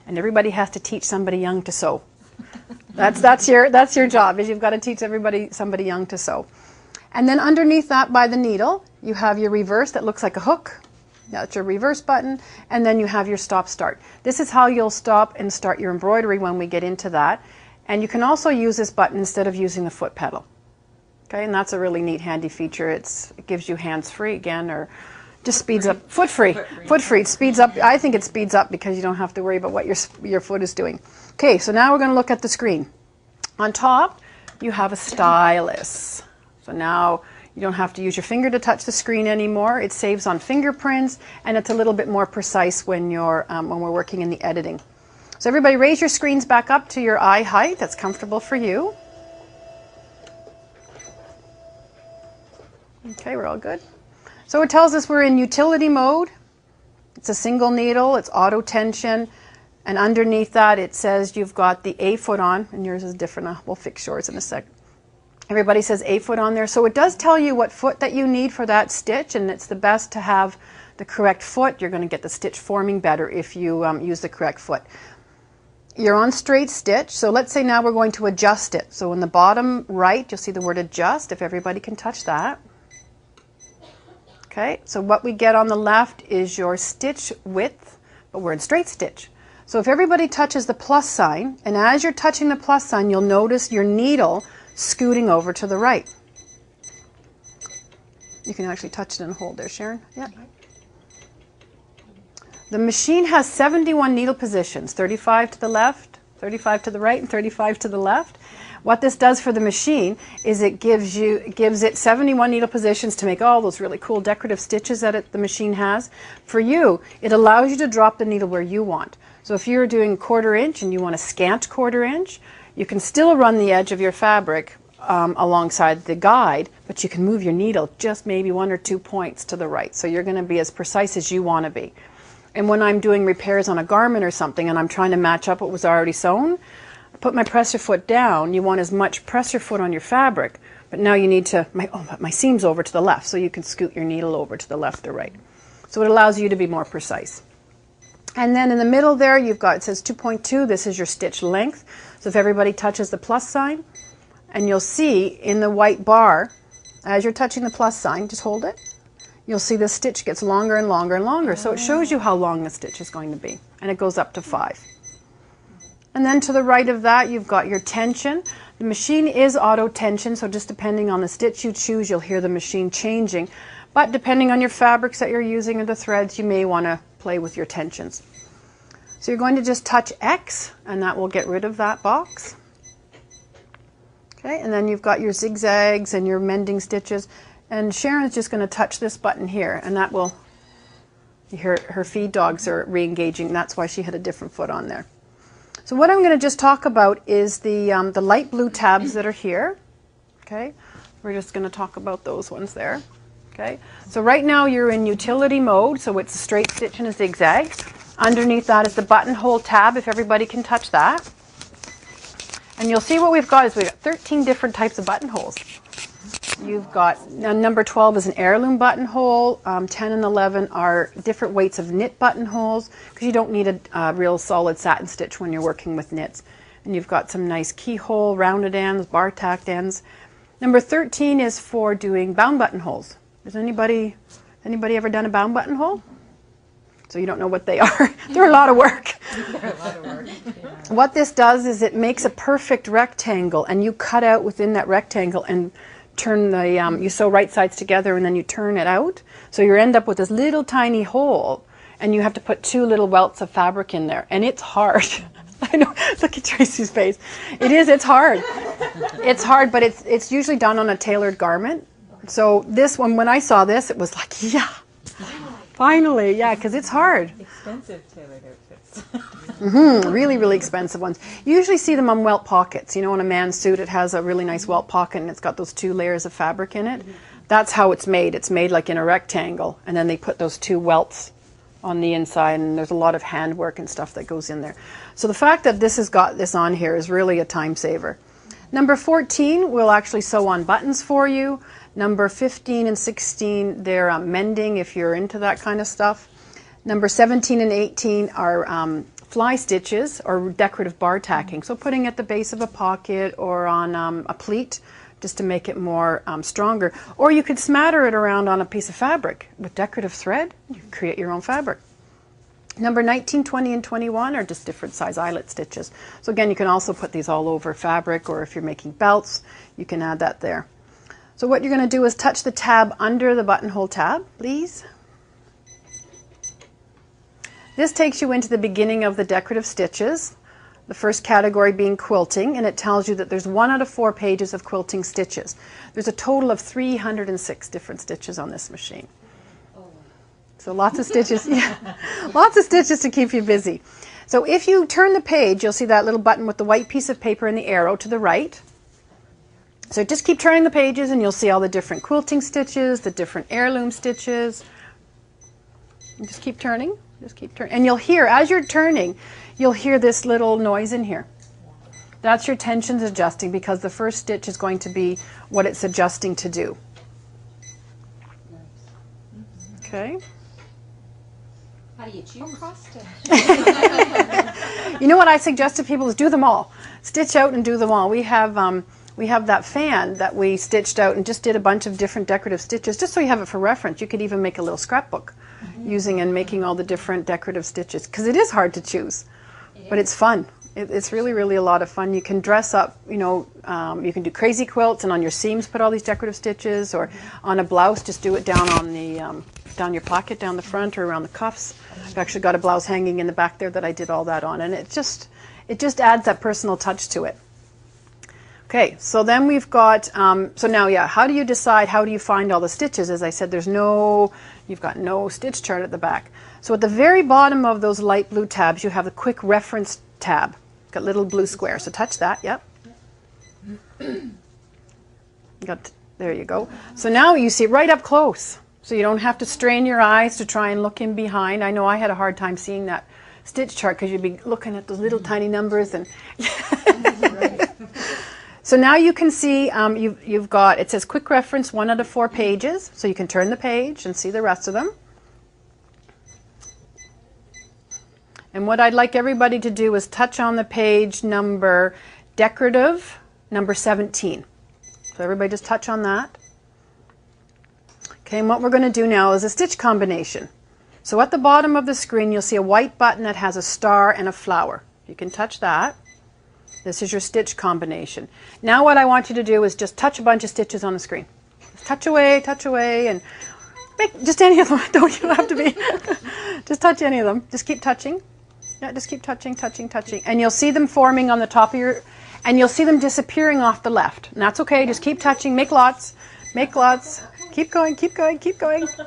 and everybody has to teach somebody young to sew. That's your job, is you've got to teach somebody young to sew. And then underneath that by the needle, you have your reverse that looks like a hook. That's your reverse button, and then you have your stop start. This is how you'll stop and start your embroidery when we get into that. And you can also use this button instead of using the foot pedal. Okay, and that's a really neat handy feature. It gives you hands free again, or just speeds up, foot free. It speeds up. I think it speeds up because you don't have to worry about what your foot is doing. Okay, so now we're going to look at the screen. On top, you have a stylus. So now you don't have to use your finger to touch the screen anymore. It saves on fingerprints, and it's a little bit more precise when we're working in the editing. So everybody raise your screens back up to your eye height. That's comfortable for you. Okay, we're all good. So it tells us we're in utility mode. It's a single needle, it's auto tension, and underneath that it says you've got the A foot on, and yours is different. We'll fix yours in a sec. Everybody says A foot on there. So it does tell you what foot that you need for that stitch, and it's the best to have the correct foot. You're going to get the stitch forming better if you use the correct foot. You're on straight stitch, so let's say now we're going to adjust it. So in the bottom right, you'll see the word adjust, if everybody can touch that. Okay, so what we get on the left is your stitch width, but we're in straight stitch. So if everybody touches the plus sign, and as you're touching the plus sign, you'll notice your needle scooting over to the right. You can actually touch it and hold there, Sharon. Yeah. The machine has 71 needle positions, 35 to the left, 35 to the right, and 35 to the left. What this does for the machine is it gives it 71 needle positions to make all those really cool decorative stitches that the machine has. For you, it allows you to drop the needle where you want. So if you're doing 1/4 inch and you want a scant 1/4 inch, you can still run the edge of your fabric alongside the guide, but you can move your needle just maybe 1 or 2 points to the right. So you're going to be as precise as you want to be. And when I'm doing repairs on a garment or something and I'm trying to match up what was already sewn, I put my presser foot down. You want as much presser foot on your fabric, but now you need to, my seam's over to the left, so you can scoot your needle over to the left or right. So it allows you to be more precise. And then in the middle there, you've got, it says 2.2, this is your stitch length. So if everybody touches the plus sign, and you'll see in the white bar, as you're touching the plus sign, just hold it, you'll see the stitch gets longer and longer and longer. So it shows you how long the stitch is going to be, and it goes up to 5. And then to the right of that, you've got your tension. The machine is auto tension, so just depending on the stitch you choose, you'll hear the machine changing. But depending on your fabrics that you're using or the threads, you may want to play with your tensions. So you're going to just touch X, and that will get rid of that box. Okay, and then you've got your zigzags and your mending stitches. And Sharon's just going to touch this button here, and that will, her feed dogs are re-engaging. That's why she had a different foot on there. So what I'm going to just talk about is the light blue tabs that are here. Okay, we're just going to talk about those ones there. Okay, so right now you're in utility mode, so it's a straight stitch and a zigzag. Underneath that is the buttonhole tab, if everybody can touch that. And you'll see what we've got is we've got 13 different types of buttonholes. You've got, number 12 is an heirloom buttonhole, 10 and 11 are different weights of knit buttonholes, because you don't need a real solid satin stitch when you're working with knits. And you've got some nice keyhole, rounded ends, bar tacked ends. Number 13 is for doing bound buttonholes. Has anybody ever done a bound buttonhole? So you don't know what they are. They're a lot of work. They're a lot of work. Yeah. What this does is it makes a perfect rectangle, and you cut out within that rectangle and turn the, you sew right sides together and then you turn it out. So you end up with this little tiny hole, and you have to put 2 little welts of fabric in there. And it's hard. I know, look at Tracy's face. It's hard. It's hard, but it's usually done on a tailored garment. So this one, when I saw this, it was like, yeah. Finally, yeah, because it's hard. Expensive tailored outfits. Really, really expensive ones. You usually see them on welt pockets. You know, on a man's suit, it has a really nice welt pocket, and it's got those 2 layers of fabric in it. That's how it's made. It's made like in a rectangle, and then they put those 2 welts on the inside, and there's a lot of handwork and stuff that goes in there. So the fact that this has got this on here is really a time saver. Number 14 will actually sew on buttons for you. Number 15 and 16, they're mending if you're into that kind of stuff. Number 17 and 18 are fly stitches or decorative bar tacking. So putting at the base of a pocket or on a pleat just to make it more stronger. Or you could smatter it around on a piece of fabric with decorative thread. You can create your own fabric. Number 19, 20, and 21 are just different size eyelet stitches. So again, you can also put these all over fabric, or if you're making belts, you can add that there. So what you're going to do is touch the tab under the buttonhole tab, please. This takes you into the beginning of the decorative stitches, the first category being quilting, and it tells you that there's 1 out of 4 pages of quilting stitches. There's a total of 306 different stitches on this machine. So lots of stitches, yeah, lots of stitches to keep you busy. So if you turn the page, you'll see that little button with the white piece of paper and the arrow to the right. So just keep turning the pages and you'll see all the different quilting stitches, the different heirloom stitches. And just keep turning, And you'll hear, as you're turning, you'll hear this little noise in here. That's your tensions adjusting, because the first stitch is going to be what it's adjusting to do. Okay. How do you choose? You know what I suggest to people is do them all. Stitch out and do them all. We have that fan that we stitched out and just did a bunch of different decorative stitches, just so you have it for reference. You could even make a little scrapbook using and making all the different decorative stitches, because it is hard to choose, but it's fun. It's really, really a lot of fun. You can dress up, you know, you can do crazy quilts and on your seams put all these decorative stitches, or on a blouse just do it down on the down your pocket, down the front, or around the cuffs. I've actually got a blouse hanging in the back there that I did all that on, and it just adds that personal touch to it. Okay, so then we've got, so now, yeah, how do you decide, how do you find all the stitches? As I said, you've got no stitch chart at the back. So at the very bottom of those light blue tabs, you have the quick reference tab. Got little blue squares, so touch that, yep. There you go. So now you see it right up close. So you don't have to strain your eyes to try and look in behind. I know I had a hard time seeing that stitch chart because you'd be looking at those little tiny numbers. And so now you can see you've got, it says quick reference 1 out of 4 pages. So you can turn the page and see the rest of them. And what I'd like everybody to do is touch on the page number decorative, number 17. So everybody just touch on that. Okay, and what we're going to do now is a stitch combination. So at the bottom of the screen you'll see a white button that has a star and a flower. You can touch that. This is your stitch combination. Now what I want you to do is just touch a bunch of stitches on the screen. Just touch away, and make just any of them. You don't have to be. Just touch any of them. Just keep touching. Yeah, just keep touching. And you'll see them forming on the top of your, and you'll see them disappearing off the left. And that's okay, just keep touching, make lots. Keep going.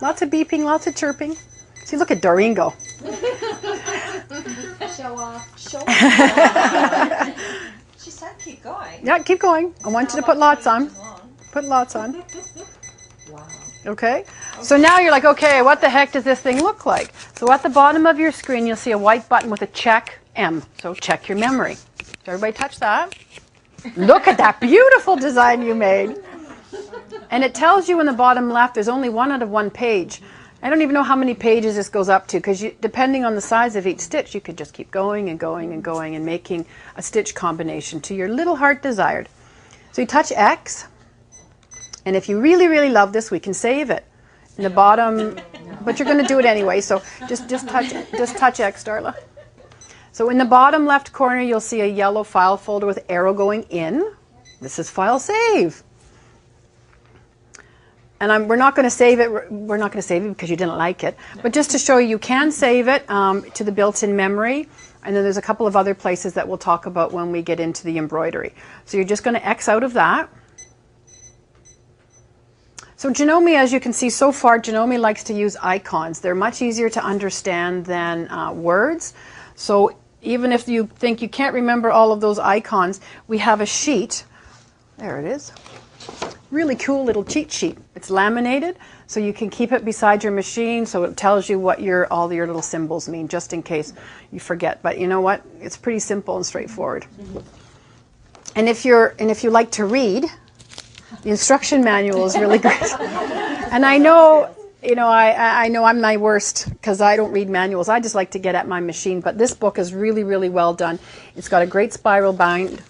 Lots of beeping, lots of chirping. See, look at Doreen go. Show off. She said keep going. Yeah, keep going. I want you to put lots on. Put lots on. Wow. Okay? So now you're like, okay, what the heck does this thing look like? So at the bottom of your screen, you'll see a white button with a check M. So check your memory. So everybody touch that. Look at that beautiful design you made. And it tells you in the bottom left, there's only 1 out of 1 page. I don't even know how many pages this goes up to, because depending on the size of each stitch, you could just keep going and making a stitch combination to your little heart desired. So you touch X, and if you really, really love this, we can save it. In the bottom, but you're going to do it anyway, so just touch X, Darla. So in the bottom left corner, you'll see a yellow file folder with arrow going in. This is file save. And we're not going to save it. We're not going to save it because you didn't like it. But just to show you can save it to the built-in memory. And then there's a couple of other places that we'll talk about when we get into the embroidery. So you're just going to X out of that. So Janome, as you can see so far, Janome likes to use icons. They're much easier to understand than words. So even if you think you can't remember all of those icons, we have a sheet. There it is. Really cool little cheat sheet. It's laminated, so you can keep it beside your machine, so it tells you what all your little symbols mean, just in case you forget. But you know what? It's pretty simple and straightforward. And if you like to read, the instruction manual is really great. And I know you know, I know I'm my worst because I don't read manuals. I just like to get at my machine. But this book is really, really well done. It's got a great spiral binding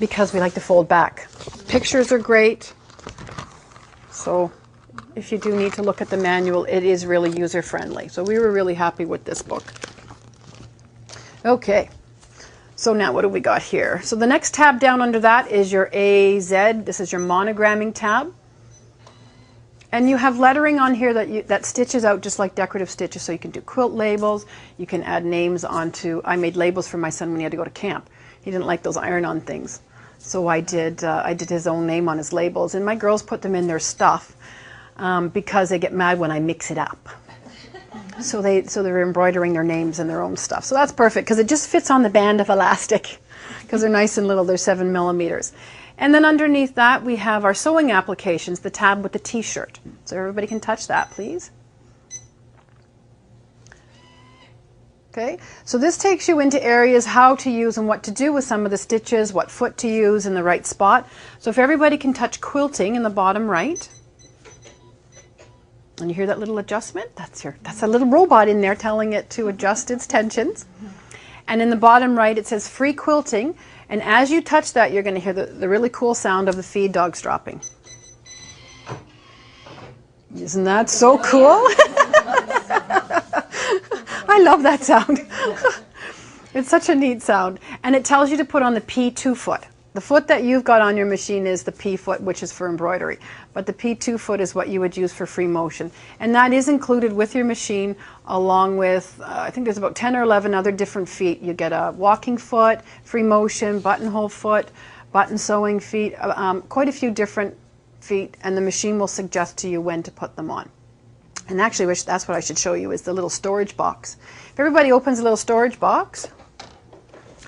because we like to fold back. Pictures are great. So if you do need to look at the manual, it is really user-friendly. So we were really happy with this book. Okay. So now what do we got here? So the next tab down under that is your AZ. This is your monogramming tab. And you have lettering on here that stitches out just like decorative stitches. So you can do quilt labels. You can add names onto. I made labels for my son when he had to go to camp. He didn't like those iron-on things. So I did his own name on his labels. And my girls put them in their stuff because they get mad when I mix it up. So they're embroidering their names and their own stuff. So that's perfect because it just fits on the band of elastic because they're nice and little. They're 7 millimeters. And then underneath that we have our sewing applications, the tab with the t-shirt. So everybody can touch that, please. Okay, so this takes you into areas how to use and what to do with some of the stitches, what foot to use in the right spot. So if everybody can touch quilting in the bottom right. And you hear that little adjustment? That's a little robot in there telling it to adjust its tensions. And in the bottom right it says free quilting. And as you touch that, you're going to hear the really cool sound of the feed dogs dropping. Isn't that so cool? I love that sound. It's such a neat sound. And it tells you to put on the P2 foot. The foot that you've got on your machine is the P foot, which is for embroidery. But the P2 foot is what you would use for free motion. And that is included with your machine along with, I think there's about 10 or 11 other different feet. You get a walking foot, free motion, buttonhole foot, button sewing feet, quite a few different feet. And the machine will suggest to you when to put them on. And actually, that's what I should show you is the little storage box. If everybody opens a little storage box.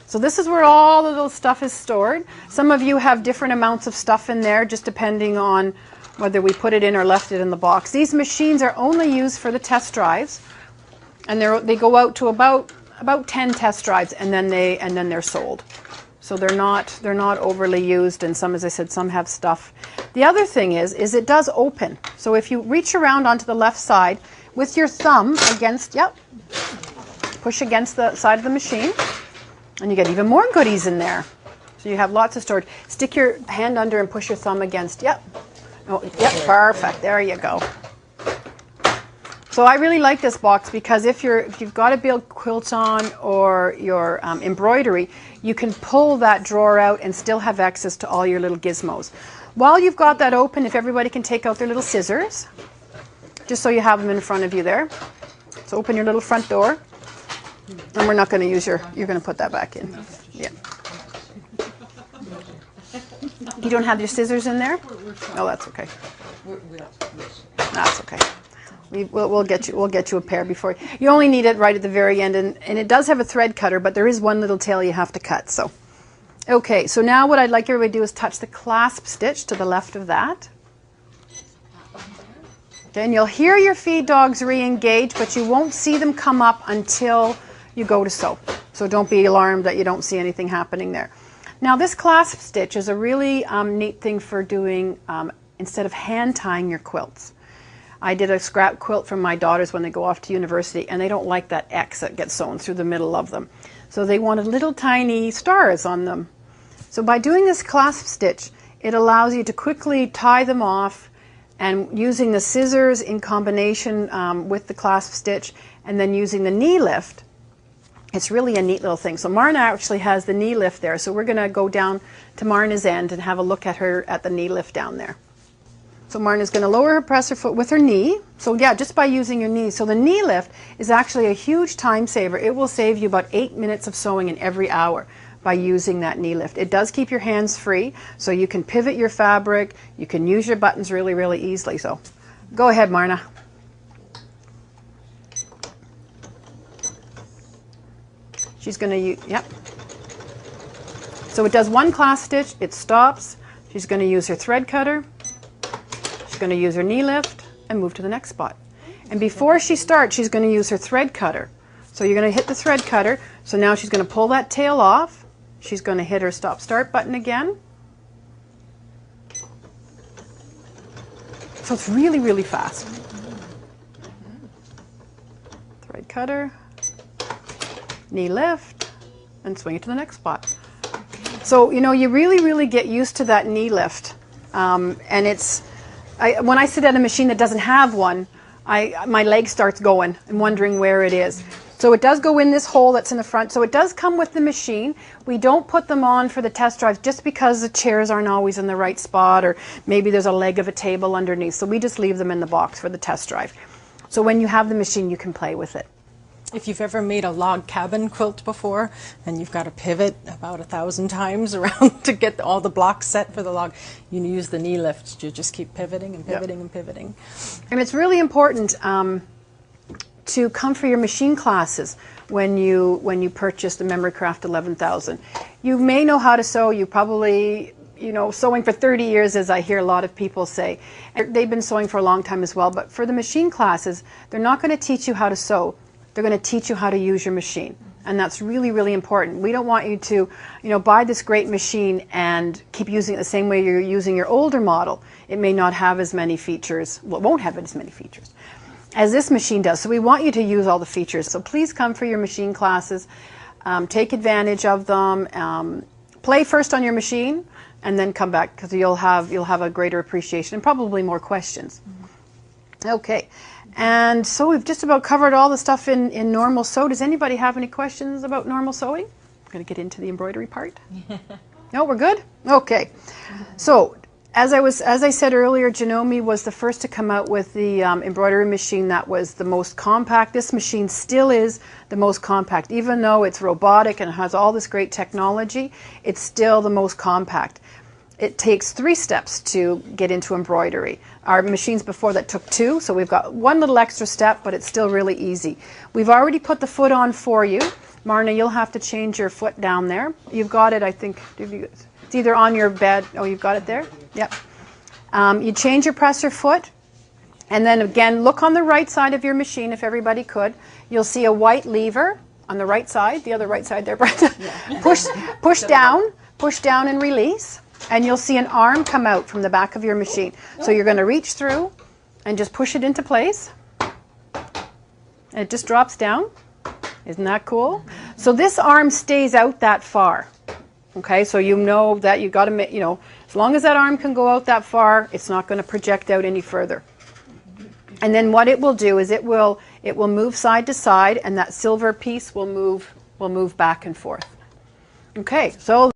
So this is where all the little stuff is stored. Some of you have different amounts of stuff in there, just depending on whether we put it in or left it in the box. These machines are only used for the test drives, and they go out to about 10 test drives, and then they're sold. So they're not overly used, and some, as I said, some have stuff. The other thing is it does open. So if you reach around onto the left side with your thumb against, push against the side of the machine. And you get even more goodies in there. So you have lots of storage. Stick your hand under and push your thumb against. Perfect. There you go. So I really like this box because if you've got to build quilts on or your embroidery, you can pull that drawer out and still have access to all your little gizmos. While you've got that open, if everybody can take out their little scissors, just so you have them in front of you there. So open your little front door. And we're not going to use you're going to put that back in. Yeah. You don't have your scissors in there? Oh, that's okay. That's okay. We'll get you a pair before. You only need it right at the very end, and it does have a thread cutter, but there is one little tail you have to cut. So, okay. So now what I'd like everybody to do is touch the clasp stitch to the left of that. Okay, and you'll hear your feed dogs re-engage, but you won't see them come up until you go to sew. So don't be alarmed that you don't see anything happening there. Now this clasp stitch is a really neat thing for doing instead of hand tying your quilts. I did a scrap quilt for my daughters when they go off to university, and they don't like that X that gets sewn through the middle of them. So they wanted little tiny stars on them. So by doing this clasp stitch, it allows you to quickly tie them off, and using the scissors in combination with the clasp stitch and then using the knee lift, it's really a neat little thing. So Marna actually has the knee lift there. So we're going to go down to Marna's end and have a look at the knee lift down there. So Marna's going to lower her presser foot with her knee. So yeah, just by using your knee. So the knee lift is actually a huge time saver. It will save you about 8 minutes of sewing in every hour by using that knee lift. It does keep your hands free, so you can pivot your fabric. You can use your buttons really, really easily. So go ahead, Marna. She's going to use, So it does one clasp stitch, it stops. She's going to use her thread cutter. She's going to use her knee lift and move to the next spot. And before she starts, she's going to use her thread cutter. So you're going to hit the thread cutter. So now she's going to pull that tail off. She's going to hit her stop start button again. So it's really, really fast. Thread cutter, knee lift, and swing it to the next spot. So, you know, you really, really get used to that knee lift. And it's, when I sit at a machine that doesn't have one, my leg starts going and wondering where it is. So it does go in this hole that's in the front. So it does come with the machine. We don't put them on for the test drives just because the chairs aren't always in the right spot, or maybe there's a leg of a table underneath. So we just leave them in the box for the test drive. So when you have the machine, you can play with it. If you've ever made a log cabin quilt before and you've got to pivot about 1,000 times around to get all the blocks set for the log, you use the knee lift. You just keep pivoting and pivoting and pivoting. And it's really important to come for your machine classes when you purchase the Memory Craft 11,000. You may know how to sew. You probably, you know, sewing for 30 years, as I hear a lot of people say. They've been sewing for a long time as well. But for the machine classes, they're not going to teach you how to sew. They're going to teach you how to use your machine. And that's really, really important. We don't want you to, you know, buy this great machine and keep using it the same way you're using your older model. It may not have as many features, well, it won't have as many features as this machine does. So we want you to use all the features. So please come for your machine classes. Take advantage of them. Play first on your machine and then come back, because you'll have a greater appreciation and probably more questions. Okay. And so we've just about covered all the stuff in normal sew. Does anybody have any questions about normal sewing? I'm going to get into the embroidery part. No, we're good? Okay. So as I said earlier, Janome was the first to come out with the embroidery machine that was the most compact. This machine still is the most compact. Even though it's robotic and has all this great technology, it's still the most compact. It takes 3 steps to get into embroidery. Our machines before that took 2, so we've got 1 little extra step, but it's still really easy. We've already put the foot on for you. Marna, you'll have to change your foot down there. You've got it, I think, it's either on your bed. Oh, you've got it there? Yep. You change your presser foot, and then again, look on the right side of your machine if everybody could. You'll see a white lever on the right side, the other right side there, Brenda. Push down and release. And you'll see an arm come out from the back of your machine. So you're going to reach through and just push it into place. And it just drops down. Isn't that cool? So this arm stays out that far. Okay, so you know that you've got to, you know, as long as that arm can go out that far, it's not going to project out any further. And then what it will do is it will move side to side, and that silver piece will move back and forth. Okay, so